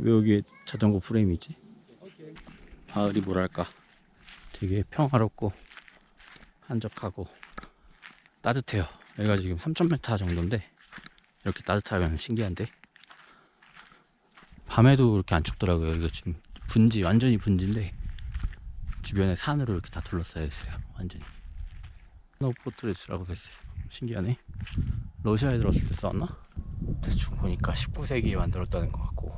왜 여기에 자전거 프레임이 있지? 마을이 뭐랄까 되게 평화롭고 한적하고 따뜻해요. 여기가 지금 3000m 정도인데 이렇게 따뜻하면 신기한데 밤에도 그렇게 안 춥더라고요. 이거 지금 분지, 완전히 분지인데 주변에 산으로 이렇게 다 둘러싸여 있어요. 완전히 스노우포트레스라고 써있어요. 신기하네. 러시아에 들었을 때 써왔나? 대충 보니까 19세기에 만들었다는 것 같고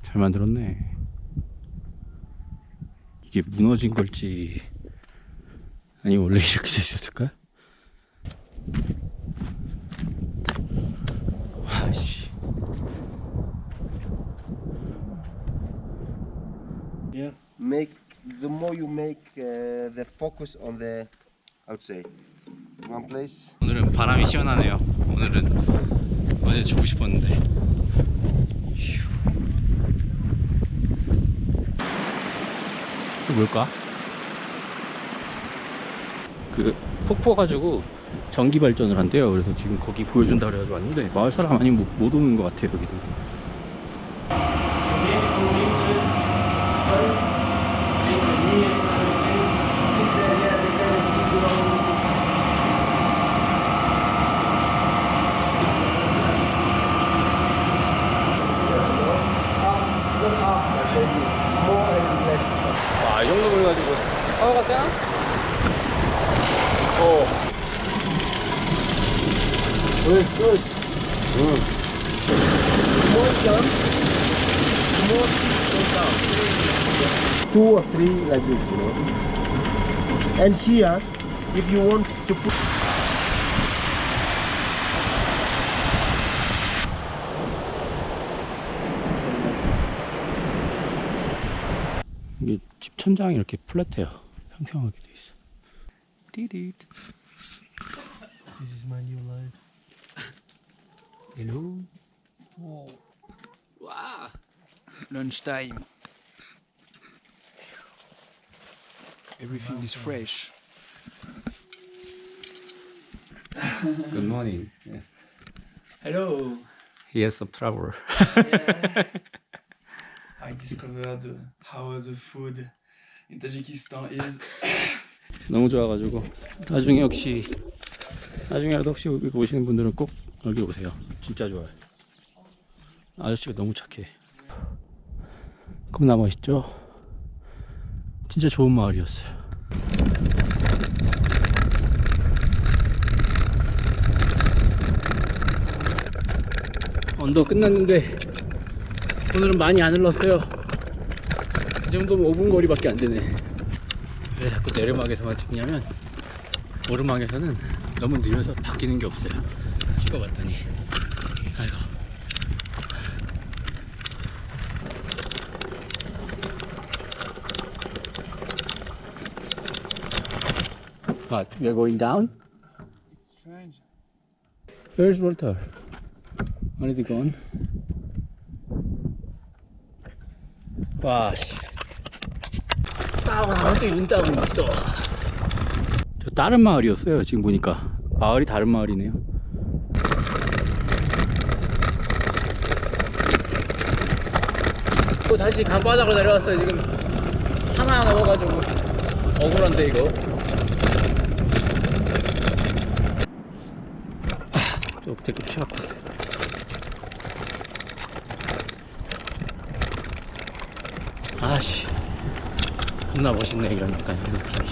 잘 만들었네. 이게 무너진 걸지 아니 원래 이렇게 돼 있었을까? 와씨. Yeah. Make the more you make the focus on the, I would say, one place. 오늘은 바람이 시원하네요. 오늘은 어제 주고 싶었는데. 휴. 이거 뭘까? 그 폭포 가지고 전기 발전을 한대요. 그래서 지금 거기 보여준다 그래가지고 왔는데 마을 사람 아니 못 오는 것 같아요. 여기도. 와, 이 정도 그래가지고 파워가 세나? Good, good. More jump, more go down. 2 or 3 like this, you know. And here, if you want to put 이게 집 천장이 이렇게 플랫해요. 평평하게 돼 있어. 띠릿. This is my new life. Hello. 오. 와. Lunchtime. Everything is fresh. Good morning. Yeah. Hello. He has some trouble. I discovered how the food in Tajikistan is. 너무 좋아가지고 나중에라도 혹시 여기 오시는 분들은 꼭 여기 오세요. 진짜 좋아요. 아저씨가 너무 착해. 겁나 멋있죠? 진짜 좋은 마을이었어요. 언덕 끝났는데 오늘은 많이 안 흘렀어요. 이 정도면 5분 거리밖에 안 되네. 왜 자꾸 내리막에서만 찍냐면 오르막에서는 너무 느려서 바뀌는 게 없어요. 찍어봤더니 아이고. What? We are going down? Strange. Where's Walter? Where is he gone? 와, 씨. 어떻게 눈 따고 있어? 저 다른 마을이었어요. 지금 보니까 마을이 다른 마을이네요. 또 다시 간바닥으로 내려왔어요. 지금 산 하나 넘어가지고 억울한데 이거. 저 되게 피가 컸어요. 아씨. 겁나 멋있네. 이런 약간 이런 느낌이.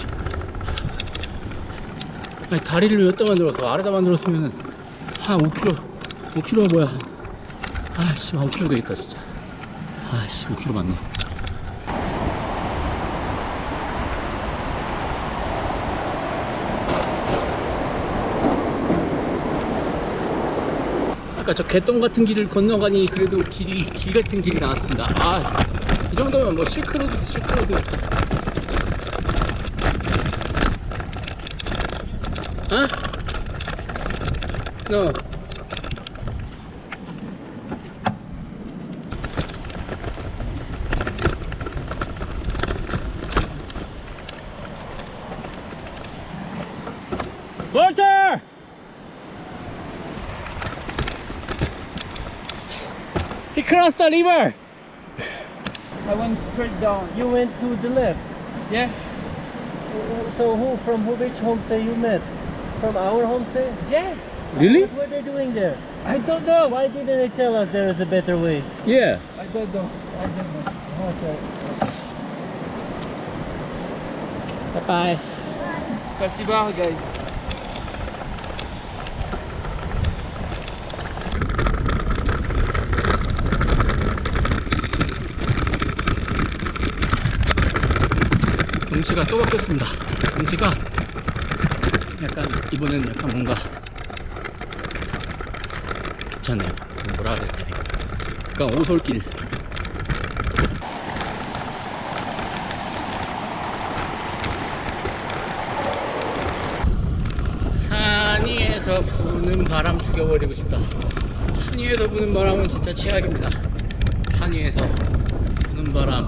아니 다리를 여기다 만들었어. 아래다 만들었으면은 한 5kg 뭐야. 아씨 5kg 되겠다 진짜. 아씨 5kg 맞네. 아까 저 개똥 같은 길을 건너가니 그래도 길 같은 길이 나왔습니다. 아 이 정도면 뭐 실크로드. 어? No. Walter! He cross the river. I went straight down. You went to the left. Yeah? So from which homestay you met? From our homestay? Yeah. Really? What were they doing there? I don't know. Why didn't they tell us there is a better way? Yeah. I don't know. I don't know. Okay. Bye bye. Спасибо, guys. 경치가 또 바뀌었습니다. 경치가 약간 이번엔 약간 뭔가 괜찮네요. 뭐라 해야 되나? 약간 오솔길. 산 위에서 부는 바람 죽여버리고 싶다. 산 위에서 부는 바람은 진짜 최악입니다. 산 위에서 부는 바람,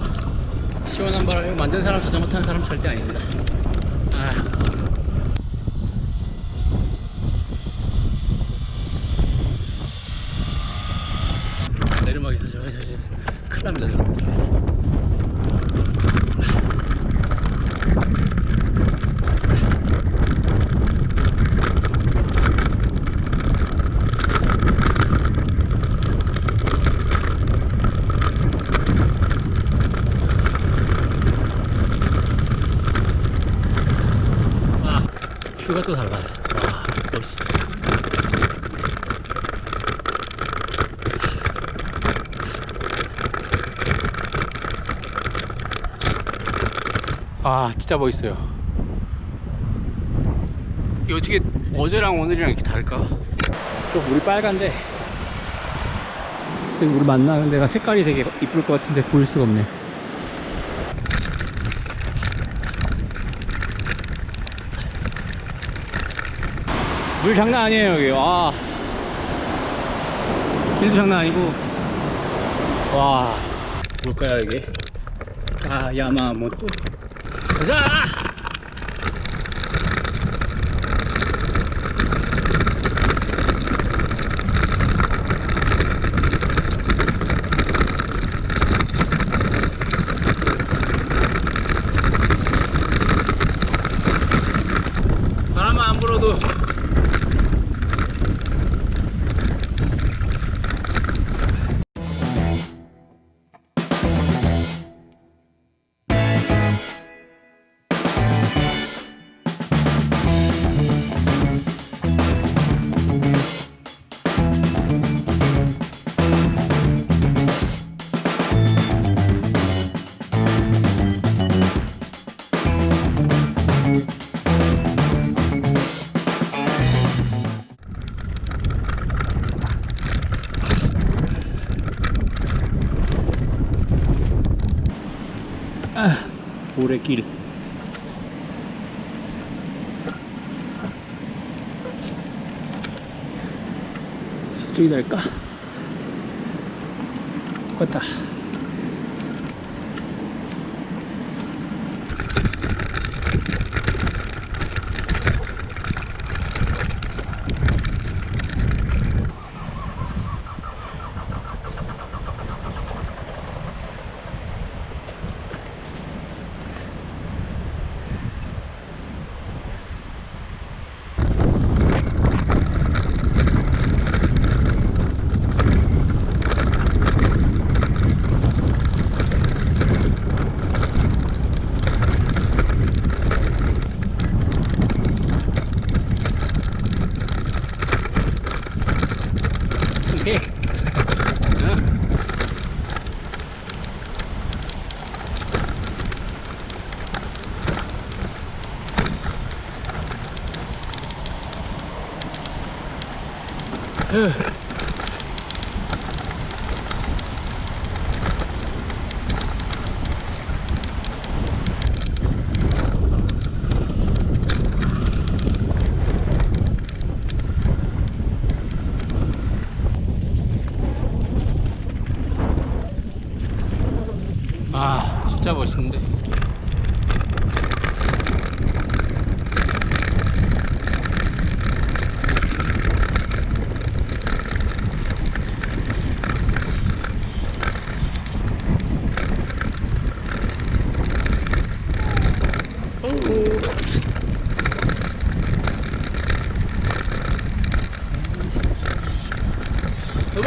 시원한 바람, 이거 만든 사람, 자전거 타는 사람 절대 아닙니다. 내리막에서 저 큰일 납니다, 여러분. 뷰가 또 달라요. 와, 멋있어. 아, 진짜 멋있어요. 이게 어떻게 어제랑 오늘이랑 이렇게 다를까? 좀 물이 빨간데 우리 만나는 데가 색깔이 되게 이쁠 것 같은데 보일 수가 없네. 물 장난 아니에요 여기. 와, 길도 장난 아니고. 와, 뭘까요 이게? 아, 야마모토. 가자! 바람만 안 불어도 모래길. 저쪽이다 할까? 똑같다. 오케이. 아, 진짜 멋있는데.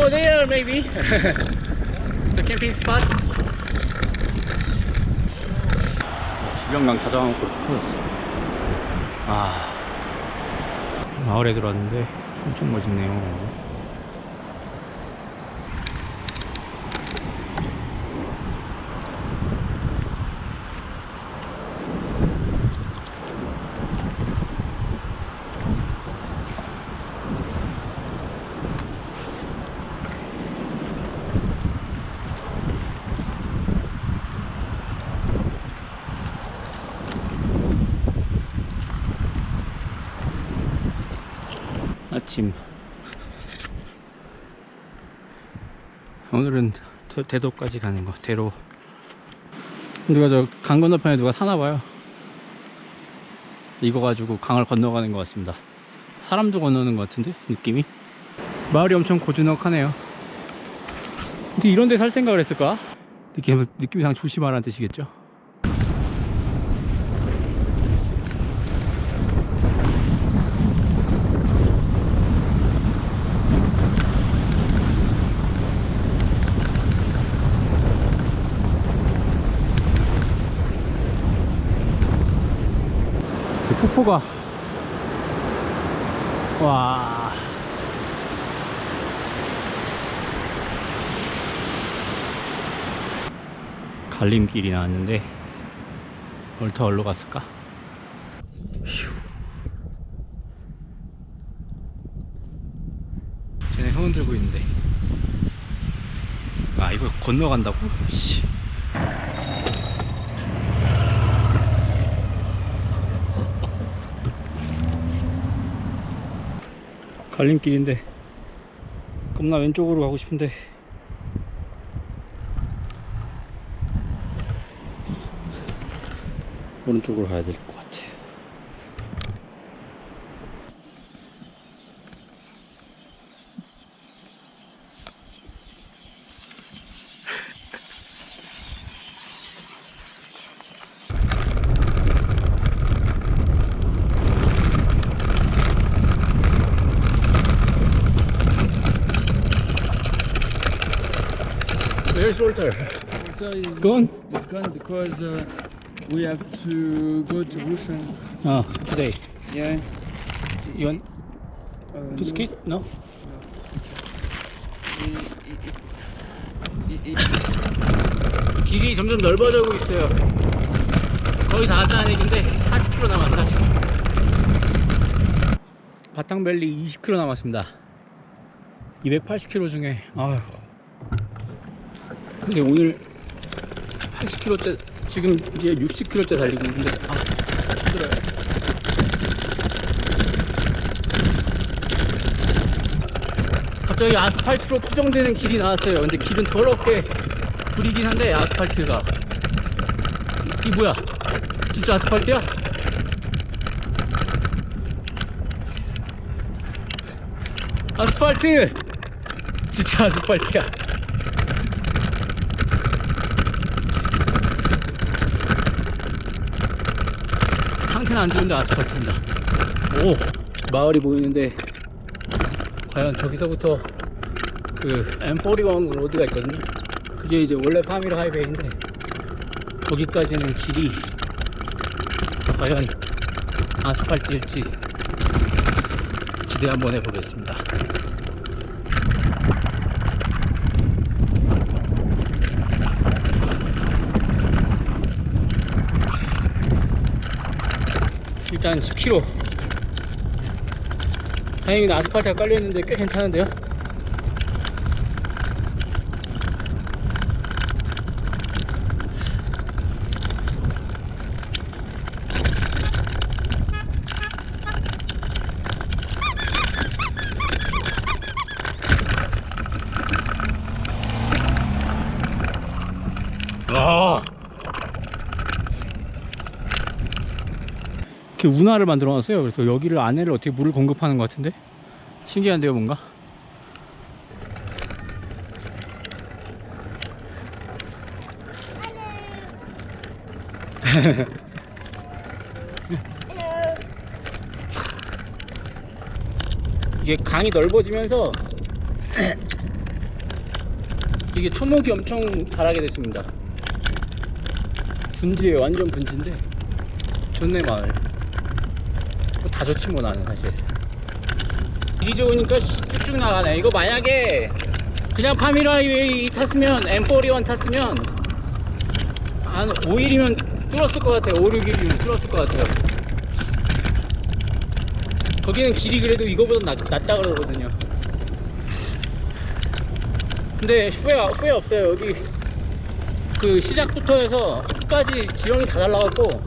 go there maybe. The camping spot. 주변강 가져가놓고 풀었어. 아, 마을에 들어왔는데 엄청 멋있네요. 아침. 오늘은 대도까지 가는 거. 대로. 누가 저 강 건너편에 누가 사나봐요. 이거 가지고 강을 건너가는 것 같습니다. 사람도 건너는 것 같은데 느낌이. 마을이 엄청 고즈넉하네요. 근데 이런 데 살 생각을 했을까? 느낌상 조심하라는 뜻이겠죠? 폭포가 와 갈림길이 나왔는데 얼터 어디로 갔을까? 휴. 쟤네 손 들고 있는데 아 이거 건너간다고? 씨. 갈림길인데 겁나 왼쪽으로 가고 싶은데 오른쪽으로 가야 될 것 같아. Where's Walter? Walter is Gone? It's gone because we have to go to Busan. Ah, today. Yeah. You want to no. ski? No? 길이 점점 넓어지고 있어요. 거의 다 왔다는 얘기인데 40km 남았어. 40km. 바탕밸리 20km 남았습니다. 280km 중에 아휴. 근데 오늘 80km대 지금 이제 60km대 달리고 있는데 아 힘들어요. 갑자기 아스팔트로 투정되는 길이 나왔어요. 근데 길은 더럽게 구리긴 한데 아스팔트가 이 뭐야? 진짜 아스팔트야? 아스팔트! 진짜 아스팔트야. 상태는 안 좋은데 아스팔트입니다. 오! 마을이 보이는데 과연 저기서부터 그 M41 로드가 있거든요. 그게 이제 원래 파미르 하이웨이인데 거기까지는 길이 과연 아스팔트일지 기대 한번 해보겠습니다. 일단 10km. 다행히 아스팔트가 깔려있는데 꽤 괜찮은데요? 아! 이렇게 운하를 만들어 놨어요. 그래서 여기를 안에를 어떻게 물을 공급하는 것 같은데 신기한데요 뭔가. 이게 강이 넓어지면서 이게 초목이 엄청 자라게 됐습니다. 분지예요. 완전 분지인데 좋네 마을. 다 좋지 뭐 나는 사실. 길이 좋으니까 쭉쭉 나가네. 이거 만약에 그냥 파미르 하이웨이 탔으면 M41 탔으면 한 5일이면 뚫었을 것 같아요. 5, 6일이면 뚫었을 것 같아요. 거기는 길이 그래도 이거보다 낫다 그러거든요. 근데 후회 없어요. 여기 그 시작부터 해서 끝까지 지형이 다 달라갖고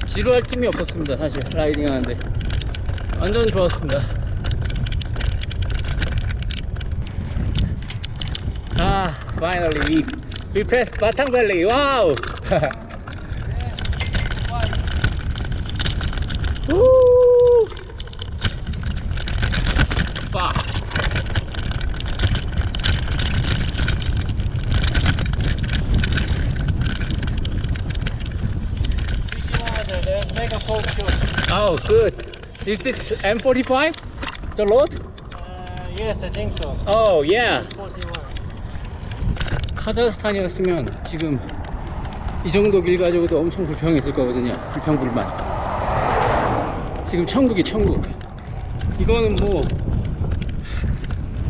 지루할 틈이 없었습니다. 사실 라이딩 하는데 완전 좋았습니다. Finally we passed Batang Valley. Wow. Woo. Wow. Oh, good. Is this M45? The road? Yes, I think so. Oh, yeah. 41. 카자흐스탄이었으면 지금 이 정도 길 가지고도 엄청 불평했을 거거든요. 불평불만. 지금 천국이 천국. 이거는 뭐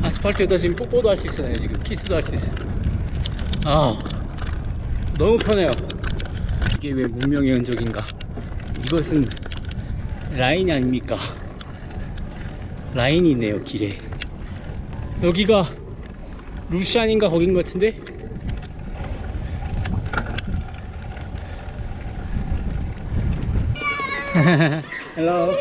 아스팔트에다 지금 뽀뽀도 할 수 있어요. 지금 키스도 할 수 있어요. 아, 너무 편해요. 이게 왜 문명의 흔적인가? 이것은 라인이 아닙니까? 라인이 있네요, 길에. 여기가 루샨인가 거긴 것 같은데? Hello.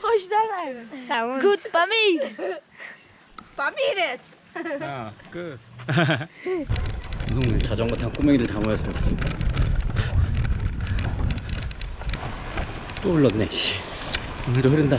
Hoş derler. Tamam. Good Pamir. Pamiret. 아, 끝. 이 동네 자전거 탄 꼬맹이들 다 모였습니다. 또 흘렀네. 씨. 오늘도 흐른다.